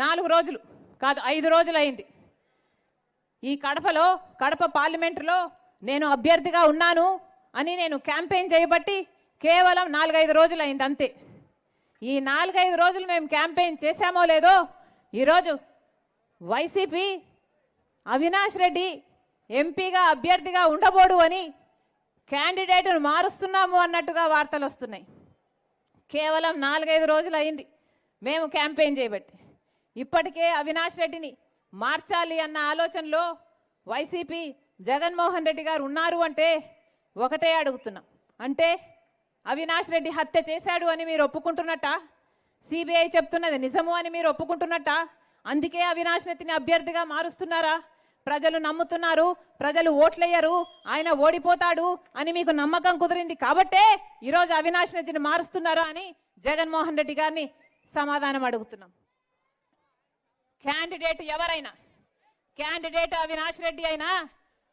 4 రోజులు కాదు 5 రోజులు అయింది. ఈ కడప పార్లమెంటులో నేను అభ్యర్థిగా ఉన్నాను అని నేను క్యాంపెయిన్ చేయబట్టి కేవలం 4-5 రోజులు అయింది అంతే. ఈ 4-5 రోజులు మేము క్యాంపెయిన్ చేశామో లేదో ఈరోజు వైసీపీ అవినాష్ రెడ్డి ఎంపీగా అభ్యర్థిగా ఉండబోడు అని క్యాండిడేట్ను మారుస్తున్నాము అన్నట్టుగా వార్తలు వస్తున్నాయి. కేవలం 4-5 రోజులు అయింది మేము క్యాంపెయిన్ చేయబట్టి. ఇప్పటికే అవినాష్ రెడ్డిని మార్చాలి అన్న ఆలోచనలో వైసీపీ జగన్మోహన్ రెడ్డి గారు ఉన్నారు అంటే ఒకటే అడుగుతున్నాం, అంటే అవినాష్ రెడ్డి హత్య చేశాడు అని మీరు ఒప్పుకుంటున్నట్ట? సిబిఐ చెప్తున్నది నిజము అని మీరు ఒప్పుకుంటున్నట్ట? అందుకే అవినాష్ రెడ్డిని అభ్యర్థిగా మారుస్తున్నారా? ప్రజలు నమ్ముతున్నారు, ప్రజలు ఓట్లేయరు, ఆయన ఓడిపోతాడు అని మీకు నమ్మకం కుదిరింది కాబట్టే ఈరోజు అవినాష్ రెడ్డిని మారుస్తున్నారా అని జగన్మోహన్ రెడ్డి గారిని సమాధానం అడుగుతున్నాం. క్యాండిడేట్ ఎవరైనా, క్యాండిడేట్ అవినాష్ రెడ్డి అయినా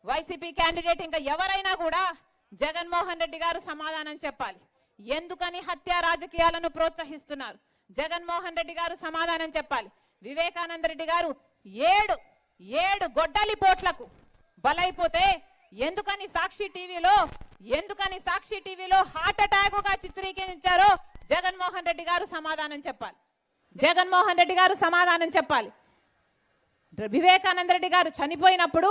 వైసీపీ క్యాండిడేట్ ఇంకా ఎవరైనా కూడా జగన్మోహన్ రెడ్డి గారు సమాధానం చెప్పాలి. ఎందుకని హత్య రాజకీయాలను ప్రోత్సహిస్తున్నారు? జగన్మోహన్ రెడ్డి గారు సమాధానం చెప్పాలి. వివేకానంద రెడ్డి గారు ఏడు గొడ్డలి పోట్లకు బలైపోతే ఎందుకని సాక్షి టీవీలో హార్ట్ అటాక్ గా చిత్రీకరించారో జగన్మోహన్ రెడ్డి గారు సమాధానం చెప్పాలి. జగన్మోహన్ రెడ్డి గారు సమాధానం చెప్పాలి. వివేకానంద రెడ్డి గారు చనిపోయినప్పుడు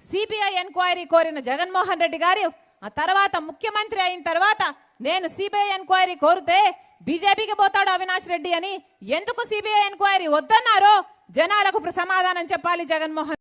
సిబిఐ ఎంక్వైరీ కోరిన జగన్మోహన్ రెడ్డి గారు ఆ తర్వాత ముఖ్యమంత్రి అయిన తర్వాత నేను సిబిఐ ఎంక్వైరీ కోరితే బీజేపీకి పోతాడు అవినాష్ రెడ్డి అని ఎందుకు సిబిఐ ఎంక్వైరీ వద్దన్నారో జనాలకు సమాధానం చెప్పాలి జగన్మోహన్